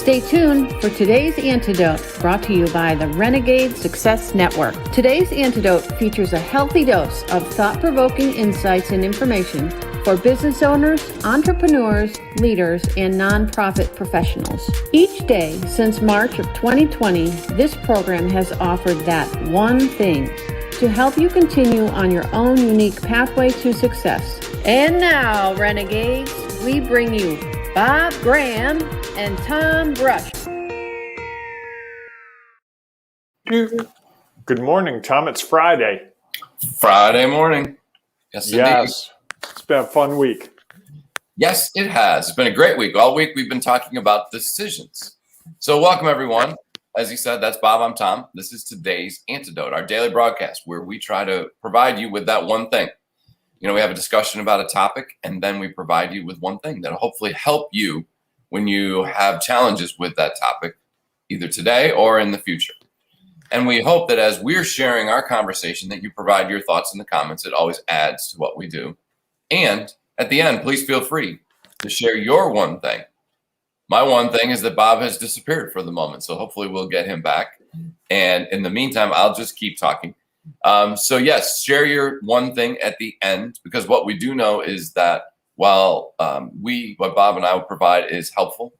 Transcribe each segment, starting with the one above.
Stay tuned for today's Antidote, brought to you by the Renegade Success Network. Today's Antidote features a healthy dose of thought-provoking insights and information for business owners, entrepreneurs, leaders, and nonprofit professionals. Each day since March of 2020, this program has offered that one thing to help you continue on your own unique pathway to success. And now, Renegades, we bring you Bob Graham and Tom Brush. Good morning, Tom. It's Friday. Friday morning. Yes, indeed. It's been a fun week. Yes, it has. It's been a great week. All week we've been talking about decisions. So welcome, everyone. As you said, that's Bob. I'm Tom. This is today's Antidote, our daily broadcast where we try to provide you with that one thing. You know, we have a discussion about a topic, and then we provide you with one thing that'll hopefully help you when you have challenges with that topic, either today or in the future. And we hope that as we're sharing our conversation, that you provide your thoughts in the comments. It always adds to what we do. And at the end, please feel free to share your one thing. My one thing is that Bob has disappeared for the moment, so hopefully we'll get him back. And in the meantime, I'll just keep talking. So yes, share your one thing at the end, because what we do know is that while what Bob and I will provide is helpful,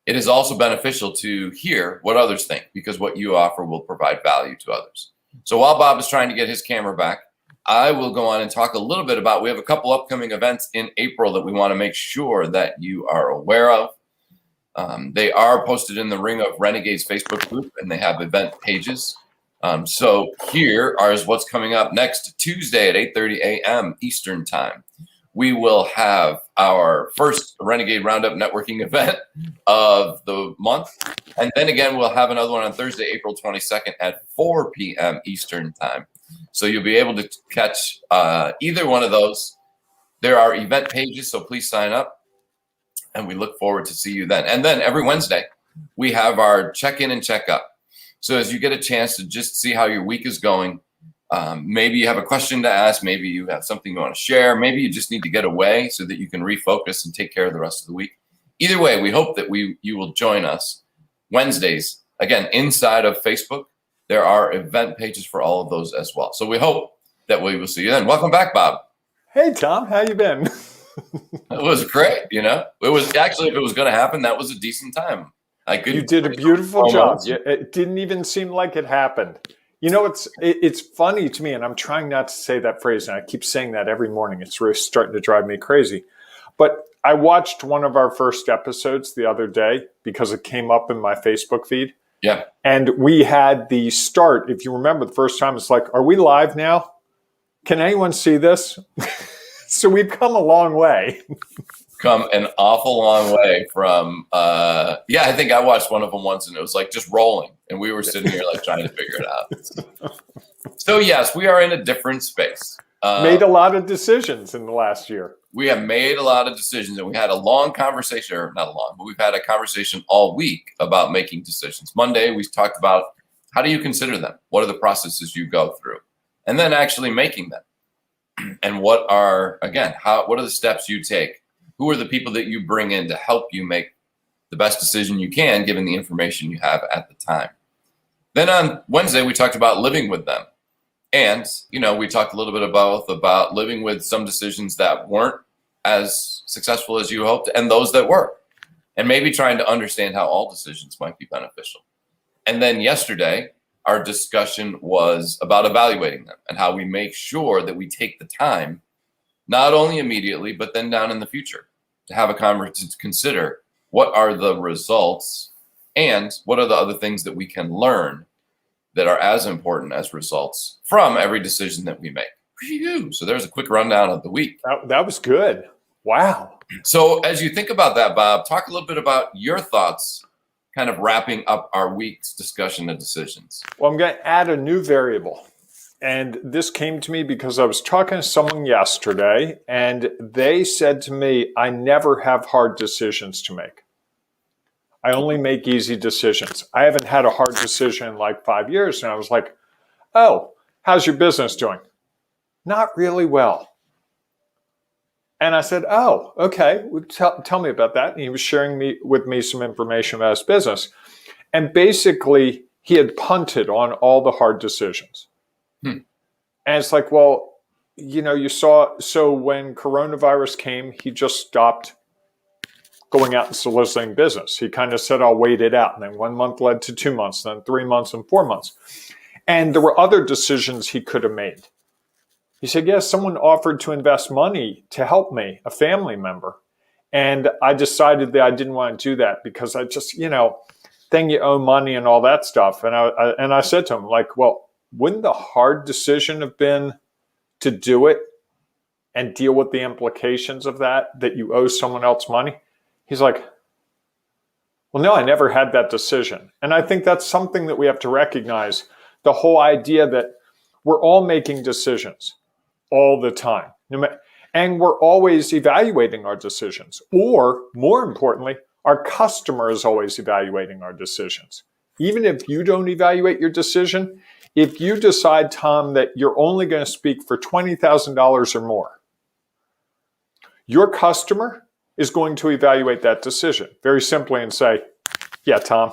it is also beneficial to hear what others think, because what you offer will provide value to others. So while Bob is trying to get his camera back, I will go on and talk a little bit about, we have a couple upcoming events in April that we want to make sure that you are aware of. They are posted in the Ring of Renegades Facebook group, and they have event pages. So here is what's coming up next Tuesday at 8:30 a.m. Eastern Time. We will have our first Renegade Roundup networking event of the month. And then again, we'll have another one on Thursday, April 22nd at 4 p.m. Eastern Time. So you'll be able to catch either one of those. There are event pages, so please sign up. And we look forward to see you then. And then every Wednesday, we have our check-in and check-up. So as you get a chance to just see how your week is going, maybe you have a question to ask, maybe you have something you want to share, maybe you just need to get away so that you can refocus and take care of the rest of the week. Either way, we hope that you will join us Wednesdays. Again, inside of Facebook, there are event pages for all of those as well. So we hope that we will see you then. Welcome back, Bob. Hey, Tom. How you been? It was great, you know. It was actually, if it was going to happen, that was a decent time. You did a beautiful job. It didn't even seem like it happened. You know, it's funny to me, and I'm trying not to say that phrase, and I keep saying that every morning. It's really starting to drive me crazy. But I watched one of our first episodes the other day because it came up in my Facebook feed. Yeah. And we had the start. If you remember the first time, it's like, are we live now? Can anyone see this? So we've come a long way. Come an awful long way from, I think I watched one of them once and it was like just rolling. And we were sitting here like trying to figure it out. So yes, we are in a different space. Made a lot of decisions in the last year. We have made a lot of decisions, and we had a long conversation, or not long, but we've had a conversation all week about making decisions. Monday, we talked about how do you consider them? What are the processes you go through? And then actually making them. And what are the steps you take? Who are the people that you bring in to help you make the best decision you can, given the information you have at the time? Then on Wednesday, we talked about living with them. And, you know, we talked a little bit about living with some decisions that weren't as successful as you hoped and those that were. And maybe trying to understand how all decisions might be beneficial. And then yesterday, our discussion was about evaluating them and how we make sure that we take the time, not only immediately, but then down in the future, to have a conversation to consider what are the results and what are the other things that we can learn that are as important as results from every decision that we make. So there's a quick rundown of the week. That was good. Wow. So as you think about that, Bob, talk a little bit about your thoughts, kind of wrapping up our week's discussion of decisions. Well, I'm going to add a new variable. And this came to me because I was talking to someone yesterday, and they said to me, I never have hard decisions to make. I only make easy decisions. I haven't had a hard decision in like 5 years. And I was like, oh, how's your business doing? Not really well. And I said, oh, okay. Well, tell me about that. And he was sharing with me some information about his business. And basically, he had punted on all the hard decisions. And it's like, well, you saw, so when coronavirus came, he just stopped going out and soliciting business. He kind of said, I'll wait it out. And then 1 month led to 2 months, then 3 months and 4 months. And there were other decisions he could have made. He said, yes, someone offered to invest money to help me, a family member. And I decided that I didn't want to do that because I just, then you owe money and all that stuff. And I said to him, like, well, wouldn't the hard decision have been to do it and deal with the implications of that you owe someone else money? He's like, well, no, I never had that decision. And I think that's something that we have to recognize, the whole idea that we're all making decisions all the time. And we're always evaluating our decisions. Or more importantly, our customer is always evaluating our decisions. Even if you don't evaluate your decision, if you decide, Tom, that you're only going to speak for $20,000 or more, your customer is going to evaluate that decision very simply and say, yeah, Tom,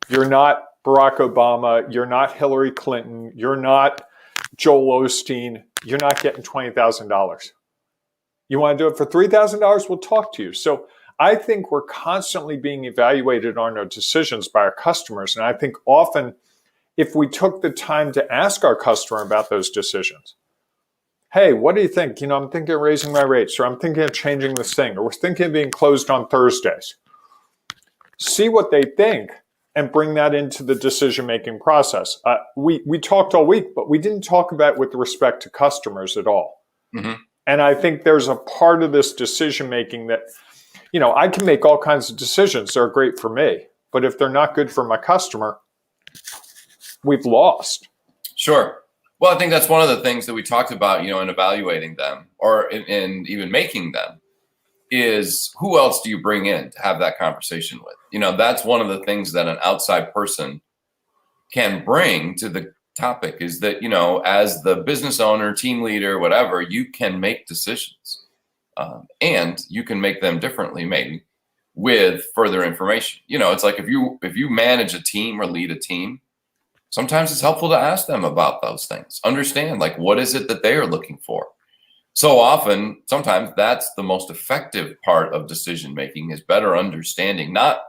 you're not Barack Obama, you're not Hillary Clinton, you're not Joel Osteen, you're not getting $20,000. You want to do it for $3,000? We'll talk to you. So I think we're constantly being evaluated on our decisions by our customers. And I think often if we took the time to ask our customer about those decisions, hey, what do you think? I'm thinking of raising my rates, or I'm thinking of changing this thing, or we're thinking of being closed on Thursdays. See what they think and bring that into the decision-making process. We talked all week, but we didn't talk about it with respect to customers at all. Mm-hmm. And I think there's a part of this decision-making that, I can make all kinds of decisions that are great for me, but if they're not good for my customer, we've lost. Sure. Well, I think that's one of the things that we talked about, in evaluating them or in even making them is who else do you bring in to have that conversation with? That's one of the things that an outside person can bring to the topic is that, as the business owner, team leader, whatever, you can make decisions and you can make them differently, maybe with further information. It's like if you manage a team or lead a team, sometimes it's helpful to ask them about those things. Understand, like, what is it that they are looking for? So often, sometimes that's the most effective part of decision making is better understanding, not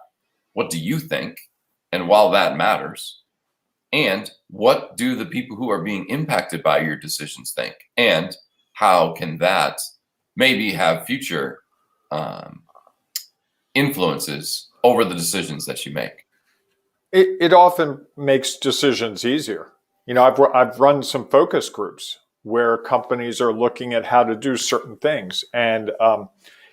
what do you think, and while that matters, and what do the people who are being impacted by your decisions think, and how can that maybe have future influences over the decisions that you make. It often makes decisions easier. I've run some focus groups where companies are looking at how to do certain things. And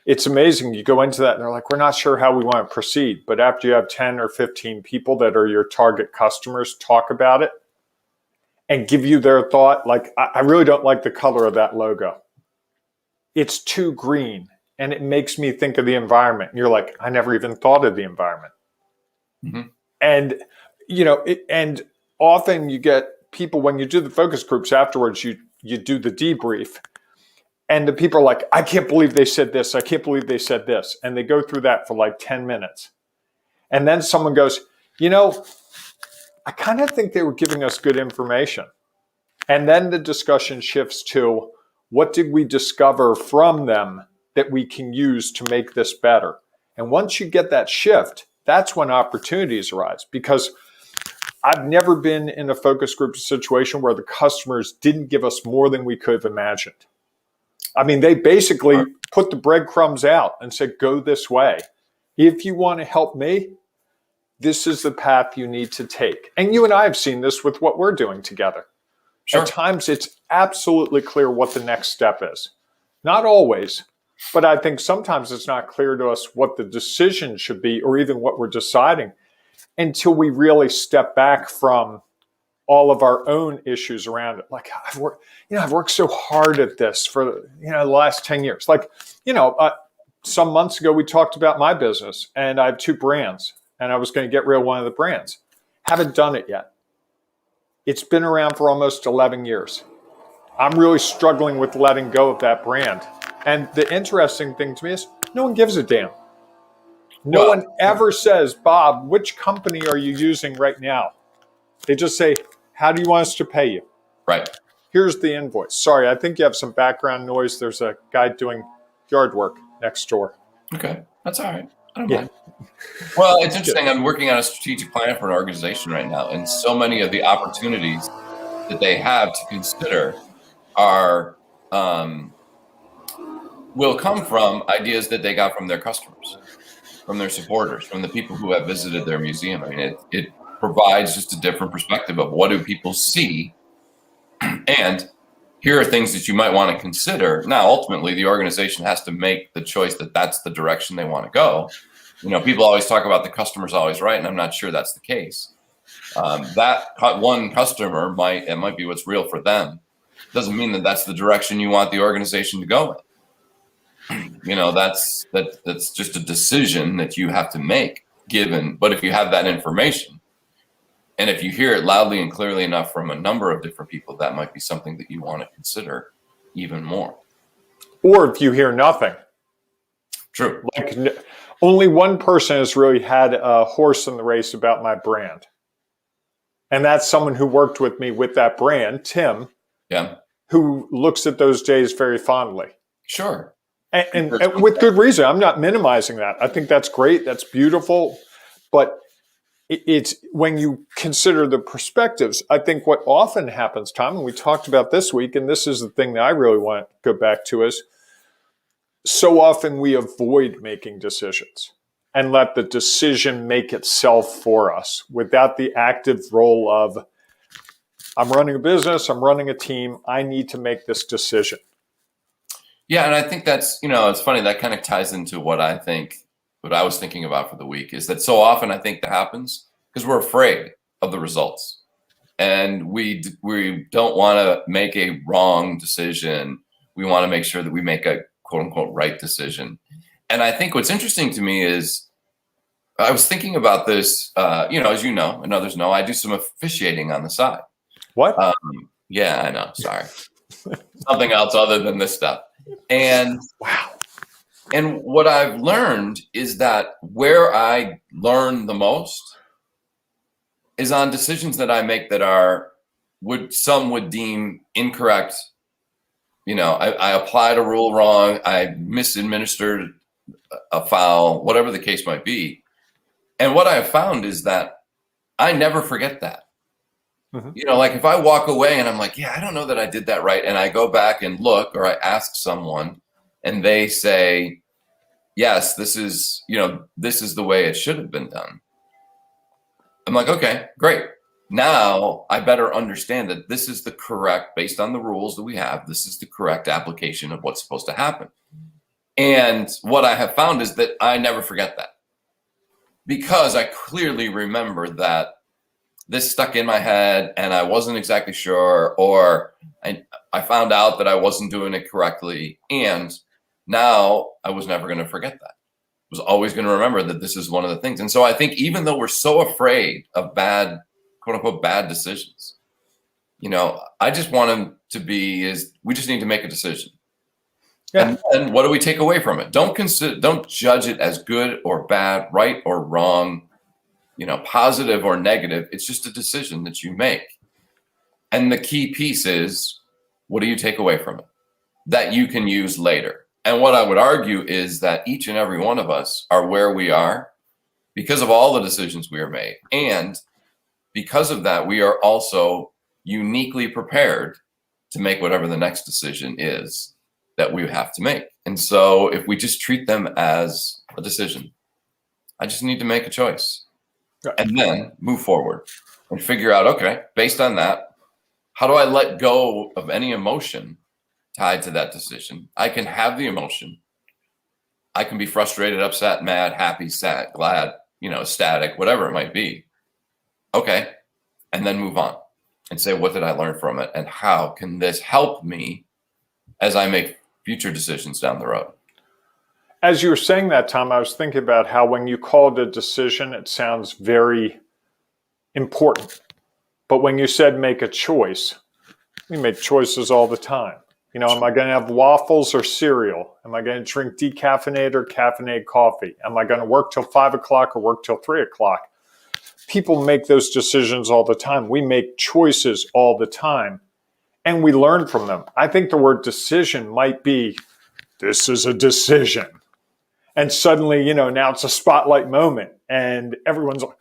it's amazing. You go into that and they're like, we're not sure how we want to proceed. But after you have 10 or 15 people that are your target customers talk about it and give you their thought, like, I really don't like the color of that logo. It's too green and it makes me think of the environment. And you're like, I never even thought of the environment. Mm-hmm. And, and often you get people, when you do the focus groups afterwards, you do the debrief and the people are like, I can't believe they said this. I can't believe they said this. And they go through that for like 10 minutes. And then someone goes, I kind of think they were giving us good information. And then the discussion shifts to what did we discover from them that we can use to make this better? And once you get that shift, that's when opportunities arise, because I've never been in a focus group situation where the customers didn't give us more than we could have imagined. I mean, they basically put the breadcrumbs out and said, go this way. If you want to help me, this is the path you need to take. And you and I have seen this with what we're doing together. Sure. At times, it's absolutely clear what the next step is. Not always, but I think sometimes it's not clear to us what the decision should be or even what we're deciding until we really step back from all of our own issues around it. Like, I've worked so hard at this for, the last 10 years. Like, some months ago, we talked about my business and I have 2 brands and I was going to get rid of one of the brands. Haven't done it yet. It's been around for almost 11 years. I'm really struggling with letting go of that brand. And the interesting thing to me is no one gives a damn. No Well, one ever says, Bob, which company are you using right now? They just say, how do you want us to pay you? right. Here's the invoice. Sorry, I think you have some background noise. There's a guy doing yard work next door. Okay. That's all right. I don't Yeah. mind. Well, it's interesting. I'm working on a strategic plan for an organization right now, and so many of the opportunities that they have to consider are will come from ideas that they got from their customers, from their supporters, from the people who have visited their museum. I mean, it provides just a different perspective of what do people see, and here are things that you might want to consider. Now, ultimately, the organization has to make the choice that that's the direction they want to go. You know, people always talk about the customer's always right, and I'm not sure that's the case. That one customer might be what's real for them. Doesn't mean that that's the direction you want the organization to go in. You know, that's just a decision that you have to make. But if you have that information, and if you hear it loudly and clearly enough from a number of different people, that might be something that you want to consider even more. Or if you hear nothing. True. Like only one person has really had a horse in the race about my brand. And that's someone who worked with me with that brand, Tim, who looks at those days very fondly. Sure. And with good reason. I'm not minimizing that. I think that's great. That's beautiful. But it's when you consider the perspectives, I think what often happens, Tom, and we talked about this week, and this is the thing that I really want to go back to, is so often we avoid making decisions and let the decision make itself for us without the active role of, I'm running a business, I'm running a team, I need to make this decision. Yeah, and I think that's, it's funny, that kind of ties into what I was thinking about for the week, is that so often I think that happens because we're afraid of the results. And we don't want to make a wrong decision. We want to make sure that we make a quote unquote right decision. And I think what's interesting to me is, I was thinking about this, as you know, and others know, I do some officiating on the side. What? Yeah, I know. Sorry. Something else other than this stuff. And wow. And what I've learned is that where I learn the most is on decisions that I make that some would deem incorrect. I applied a rule wrong. I misadministered a foul, whatever the case might be. And what I have found is that I never forget that. Mm-hmm. Like if I walk away and I'm like, yeah, I don't know that I did that right. And I go back and look, or I ask someone and they say, yes, this is the way it should have been done. I'm like, okay, great. Now I better understand that this is based on the rules that we have, this is the correct application of what's supposed to happen. And what I have found is that I never forget that, because I clearly remember that this stuck in my head and I wasn't exactly sure, or I found out that I wasn't doing it correctly. And now I was never going to forget that. I was always going to remember that this is one of the things. And so I think even though we're so afraid of bad, quote unquote, bad decisions, I just want them to be we just need to make a decision. Yeah. And what do we take away from it? Don't judge it as good or bad, right or wrong, positive or negative. It's just a decision that you make. And the key piece is, what do you take away from it that you can use later? And what I would argue is that each and every one of us are where we are because of all the decisions we are made. And because of that, we are also uniquely prepared to make whatever the next decision is that we have to make. And so if we just treat them as a decision, I just need to make a choice and then move forward and figure out, okay, based on that, how do I let go of any emotion tied to that decision? I can have the emotion. I can be frustrated, upset, mad, happy, sad, glad, ecstatic, whatever it might be. Okay. And then move on and say, what did I learn from it? And how can this help me as I make future decisions down the road? As you were saying that, Tom, I was thinking about how when you call it a decision, it sounds very important. But when you said make a choice, we make choices all the time. You know, am I going to have waffles or cereal? Am I going to drink decaffeinated or caffeinated coffee? Am I going to work till 5 o'clock or work till 3 o'clock? People make those decisions all the time. We make choices all the time, and we learn from them. I think the word decision might be, this is a decision. And suddenly, you know, now it's a spotlight moment, and everyone's like,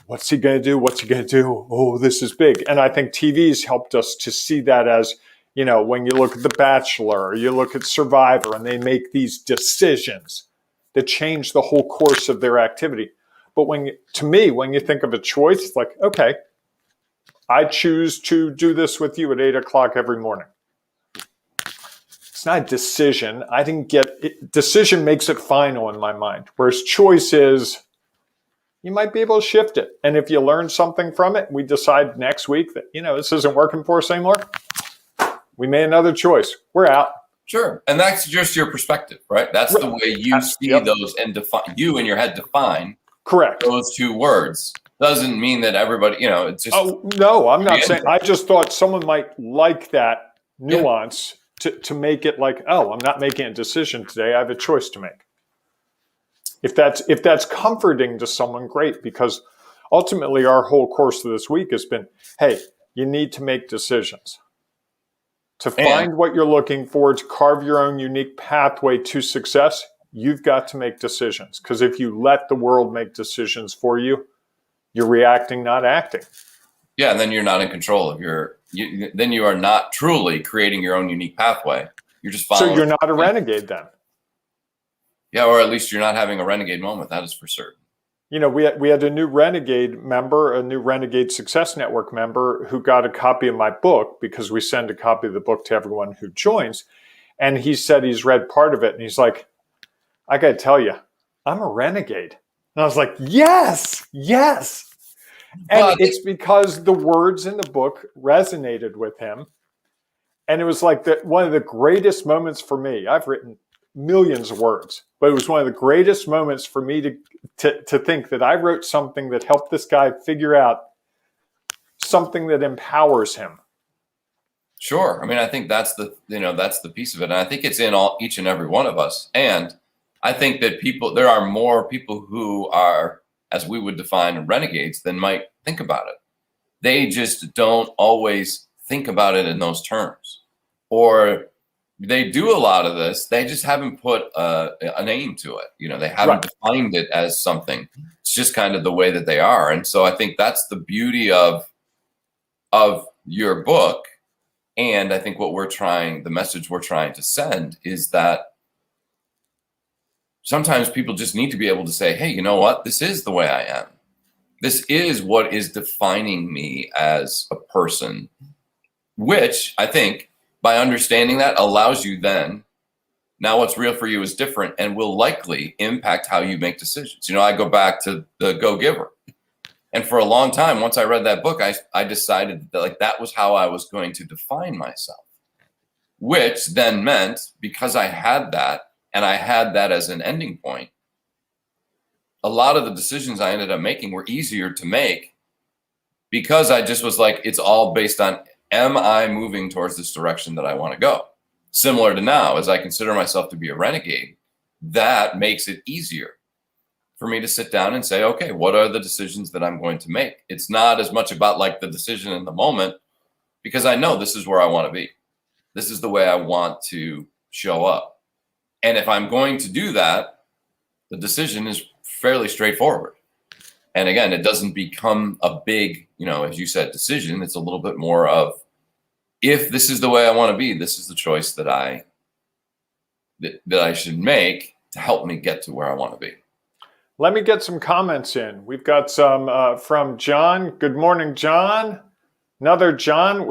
what's he going to do? What's he going to do? Oh, this is big. And I think TV's helped us to see that as, you know, when you look at The Bachelor or you look at Survivor, and they make these decisions that change the whole course of their activity. But to me, when you think of a choice, it's like, okay, I choose to do this with you at 8 o'clock every morning. It's not a decision. I didn't get it. Decision makes it final in my mind. Whereas choice is, you might be able to shift it. And if you learn something from it, we decide next week that, you know, this isn't working for us anymore. We made another choice. We're out. Sure. And that's just your perspective, right? That's the way you see those and you in your head define. Correct. Those two words. Doesn't mean that everybody, you know, it's just. Oh, no, I'm not saying. I just thought someone might like that nuance to make it like, oh, I'm not making a decision today. I have a choice to make. If that's comforting to someone, great, because ultimately our whole course of this week has been, hey, you need to make decisions. To find what you're looking for, to carve your own unique pathway to success, you've got to make decisions. Because if you let the world make decisions for you, you're reacting, not acting. Yeah, and then you're not in control of then you are not truly creating your own unique pathway. You're just following. So you're not a renegade then. Yeah, or at least you're not having a renegade moment. That is for certain. You know, we had a new Renegade member, a new Renegade Success Network member who got a copy of my book, because we send a copy of the book to everyone who joins. And he said he's read part of it. And he's like, I got to tell you, I'm a renegade. And I was like, yes. And it's because the words in the book resonated with him. And it was like one of the greatest moments for me. I've written millions of words, but it was one of the greatest moments for me to think that I wrote something that helped this guy figure out something that empowers him. Sure. I mean, I think that's the piece of it. And I think it's in each and every one of us. And I think that there are more people who are, as we would define, renegades than might think about it. They just don't always think about it in those terms, or they do a lot of this. They just haven't put a name to it. You know, they haven't defined it as something. It's just kind of the way that they are. And so I think that's the beauty of your book. And I think the message we're trying to send is that sometimes people just need to be able to say, hey, you know what? This is the way I am. This is what is defining me as a person, which I think by understanding that allows you then, now what's real for you is different and will likely impact how you make decisions. You know, I go back to the Go-Giver. And for a long time, once I read that book, I decided that that was how I was going to define myself, which then meant, because I had that and I had that as an ending point, a lot of the decisions I ended up making were easier to make because I just was like, it's all based on, am I moving towards this direction that I want to go? Similar to now, as I consider myself to be a renegade, that makes it easier for me to sit down and say, okay, what are the decisions that I'm going to make? It's not as much about like the decision in the moment, because I know this is where I want to be. This is the way I want to show up. And if I'm going to do that, the decision is fairly straightforward. And again, it doesn't become a big, as you said, decision. It's a little bit more of, if this is the way I want to be, this is the choice that I should make to help me get to where I want to be. Let me get some comments in. We've got some from John. Good morning, John. Another John.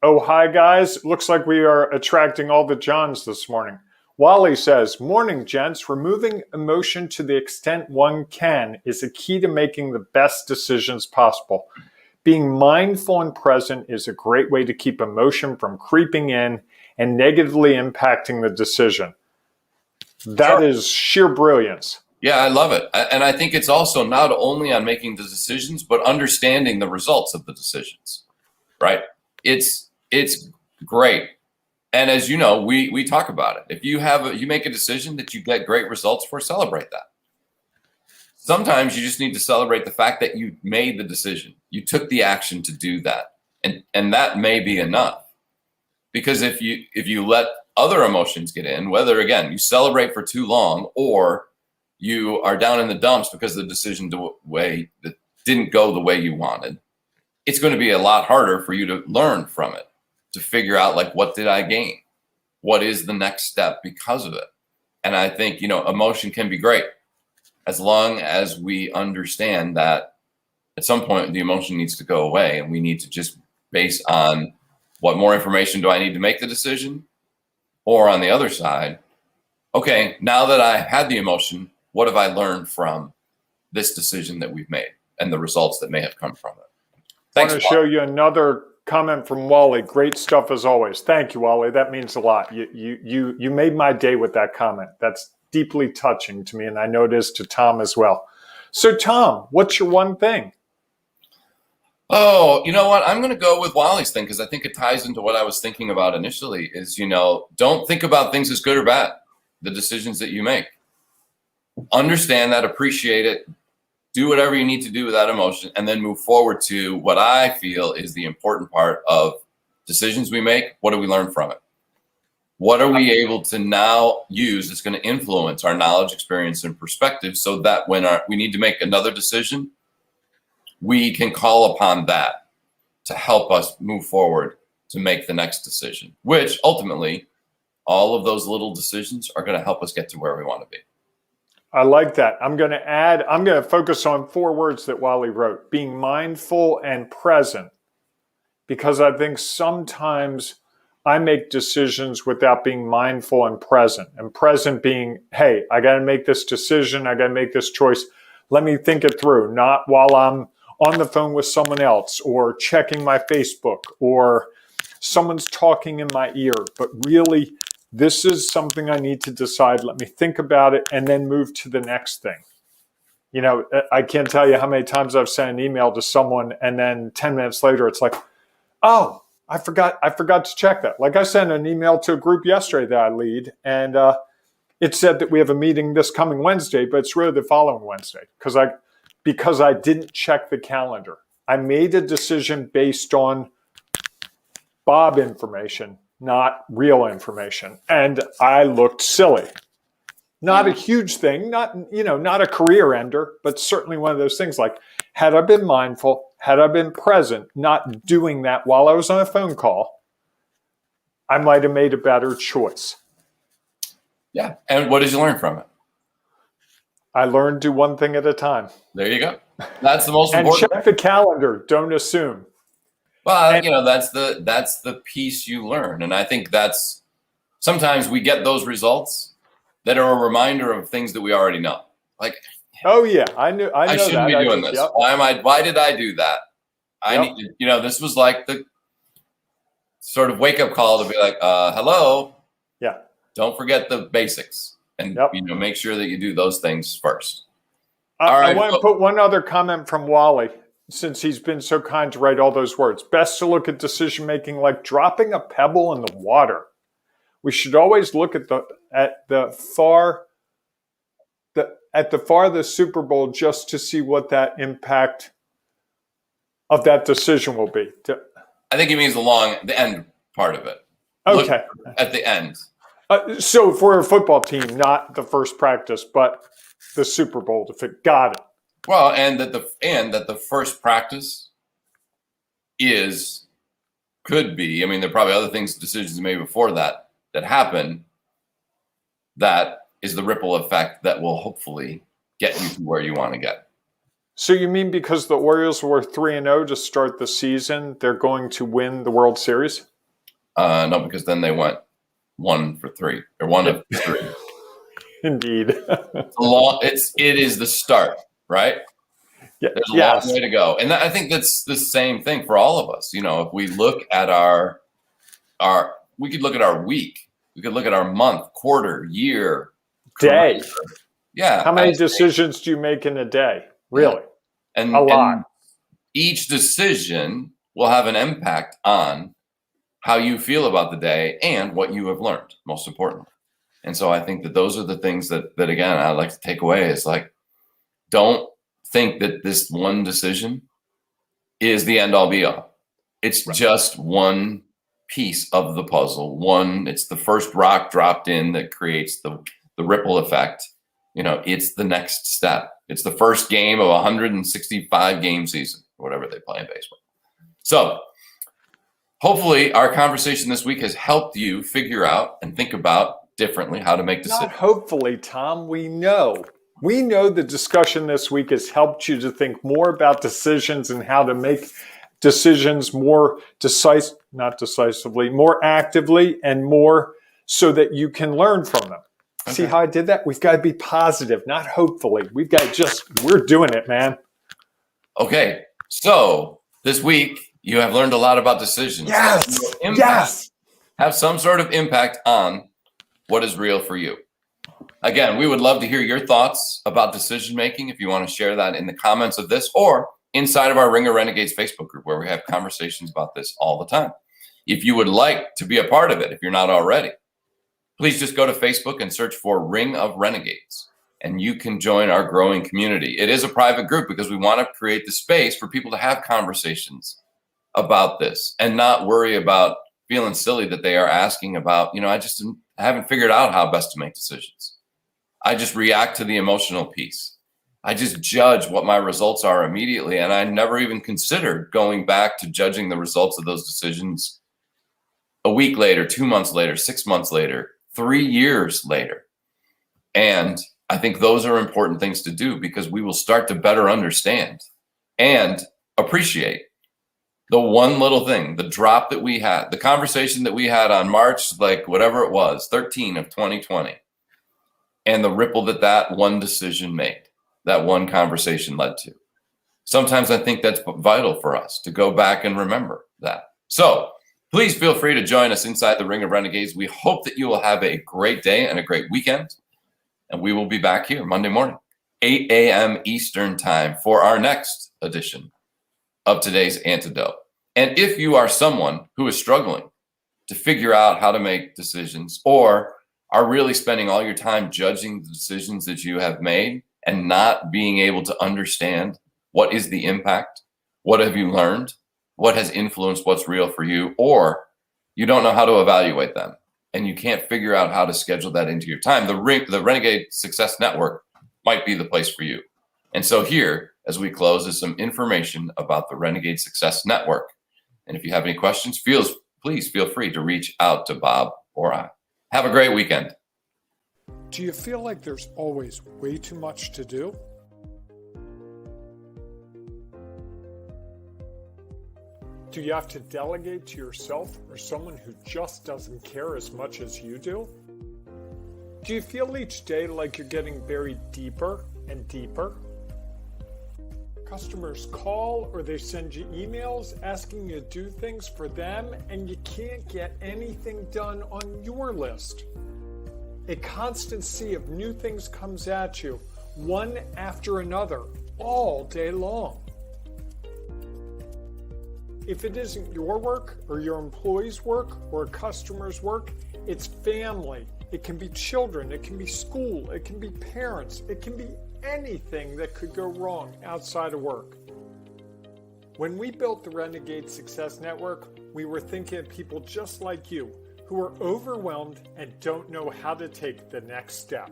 Oh, hi, guys. Looks like we are attracting all the Johns this morning. Wally says, morning, gents. Removing emotion to the extent one can is a key to making the best decisions possible. Being mindful and present is a great way to keep emotion from creeping in and negatively impacting the decision. That is sheer brilliance. Yeah, I love it. And I think it's also not only on making the decisions, but understanding the results of the decisions, right? It's great And as you know, we talk about it. If you make a decision that you get great results for, celebrate that. Sometimes you just need to celebrate the fact that you made the decision. You took the action to do that. And that may be enough. Because if you let other emotions get in, whether, again, you celebrate for too long or you are down in the dumps because the decision that didn't go the way you wanted, it's going to be a lot harder for you to learn from it, to figure out, like, what did I gain? What is the next step because of it? And I think, emotion can be great as long as we understand that at some point the emotion needs to go away and we need to just base on what more information do I need to make the decision? Or on the other side, okay, now that I had the emotion, what have I learned from this decision that we've made and the results that may have come from it? Thanks, I want to show you another comment from Wally. Great stuff as always. Thank you, Wally. That means a lot. You made my day with that comment. That's deeply touching to me, and I know it is to Tom as well. So, Tom, what's your one thing? Oh, you know what? I'm going to go with Wally's thing because I think it ties into what I was thinking about initially is, don't think about things as good or bad, the decisions that you make. Understand that, appreciate it, do whatever you need to do with that emotion, and then move forward to what I feel is the important part of decisions we make. What do we learn from it? What are we able to now use that's going to influence our knowledge, experience, and perspective so that when we need to make another decision, we can call upon that to help us move forward to make the next decision, which ultimately all of those little decisions are going to help us get to where we want to be. I like that. I'm going to focus on 4 words that Wally wrote: being mindful and present, because I think sometimes I make decisions without being mindful and present. And present being, hey, I got to make this decision. I got to make this choice. Let me think it through, not while I'm on the phone with someone else or checking my Facebook or someone's talking in my ear, but really, this is something I need to decide. Let me think about it and then move to the next thing. I can't tell you how many times I've sent an email to someone and then 10 minutes later, it's like, oh, I forgot to check that. Like I sent an email to a group yesterday that I lead, and it said that we have a meeting this coming Wednesday, but it's really the following Wednesday because I didn't check the calendar. I made a decision based on Bob information, not real information. And I looked silly. Not a huge thing, not a career ender, but certainly one of those things like, had I been mindful, had I been present, not doing that while I was on a phone call, I might have made a better choice. Yeah. And what did you learn from it? I learned do one thing at a time. There you go. That's the most important. And check the calendar. Don't assume. Well, that's the piece you learn. And I think that's sometimes we get those results that are a reminder of things that we already know. Like, oh yeah, I know I shouldn't be doing this. Yep. Why did I do that? I need to, this was like the sort of wake up call to be like, hello. Yeah. Don't forget the basics and make sure that you do those things first. I want to put one other comment from Wally, since he's been so kind to write all those words. Best to look at decision making like dropping a pebble in the water. We should always look at the farthest Super Bowl just to see what that impact of that decision will be. I think he means the end part of it. Okay. Look at the end. So for a football team, not the first practice, but the Super Bowl, if it got it. Well, and that the first practice could be. I mean, there are probably other decisions made before that happen. That is the ripple effect that will hopefully get you to where you want to get. So you mean because the Orioles were 3-0 to start the season, they're going to win the World Series? No, because then they went 1 for 3 or 1 of 3. Indeed. It is the start, right? Yeah, there's a long way to go, and I think that's the same thing for all of us. If we look at we could look at our week, we could look at our month, quarter, year, day. Career. Yeah. How many decisions do you make in a day? Really? Yeah. And a lot. And each decision will have an impact on how you feel about the day and what you have learned, most importantly. And so I think that those are the things that again, I'd like to take away is like, don't think that this one decision is the end all be all. It's just one piece of the puzzle. It's the first rock dropped in that creates the ripple effect. It's the next step. It's the first game of a 165 game season, or whatever they play in baseball. So hopefully our conversation this week has helped you figure out and think about differently how to make decisions. Not hopefully, Tom. We know the discussion this week has helped you to think more about decisions and how to make decisions more not decisively, more actively, and more so that you can learn from them. Okay. See how I did that? We've got to be positive, not hopefully. We're doing it, man. Okay. So this week you have learned a lot about decisions. Yes. Have some sort of impact on what is real for you. Again, we would love to hear your thoughts about decision making. If you want to share that in the comments of this or inside of our Ring of Renegades Facebook group, where we have conversations about this all the time. If you would like to be a part of it, if you're not already, please just go to Facebook and search for Ring of Renegades, and you can join our growing community. It is a private group because we want to create the space for people to have conversations about this and not worry about feeling silly that they are asking about, I haven't figured out how best to make decisions. I just react to the emotional piece. I just judge what my results are immediately. And I never even considered going back to judging the results of those decisions a week later, 2 months later, 6 months later, 3 years later. And I think those are important things to do because we will start to better understand and appreciate the one little thing, the drop that we had, the conversation that we had on March, whatever it was, 13 of 2020, and the ripple that one decision made, that one conversation led to. Sometimes I think that's vital for us to go back and remember that. So please feel free to join us inside the Ring of Renegades. We hope that you will have a great day and a great weekend. And we will be back here Monday morning, 8 a.m. Eastern time for our next edition of today's Antidote. And if you are someone who is struggling to figure out how to make decisions or are really spending all your time judging the decisions that you have made and not being able to understand what is the impact, what have you learned, what has influenced what's real for you, or you don't know how to evaluate them and you can't figure out how to schedule that into your time, the Renegade Success Network might be the place for you. And so here, as we close, is some information about the Renegade Success Network. And if you have any questions, please feel free to reach out to Bob or I. Have a great weekend. Do you feel like there's always way too much to do? Do you have to delegate to yourself or someone who just doesn't care as much as you do? Do you feel each day like you're getting buried deeper and deeper? Customers call or they send you emails asking you to do things for them and you can't get anything done on your list. A constant sea of new things comes at you, one after another, all day long. If it isn't your work or your employees' work or a customer's work, it's family. It can be children, it can be school, it can be parents, it can be anything that could go wrong outside of work. When we built the Renegade Success Network, we were thinking of people just like you who are overwhelmed and don't know how to take the next step.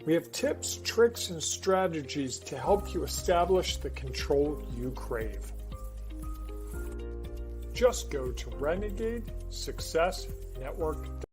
We have tips, tricks, and strategies to help you establish the control you crave. Just go to renegadesuccessnetwork.com.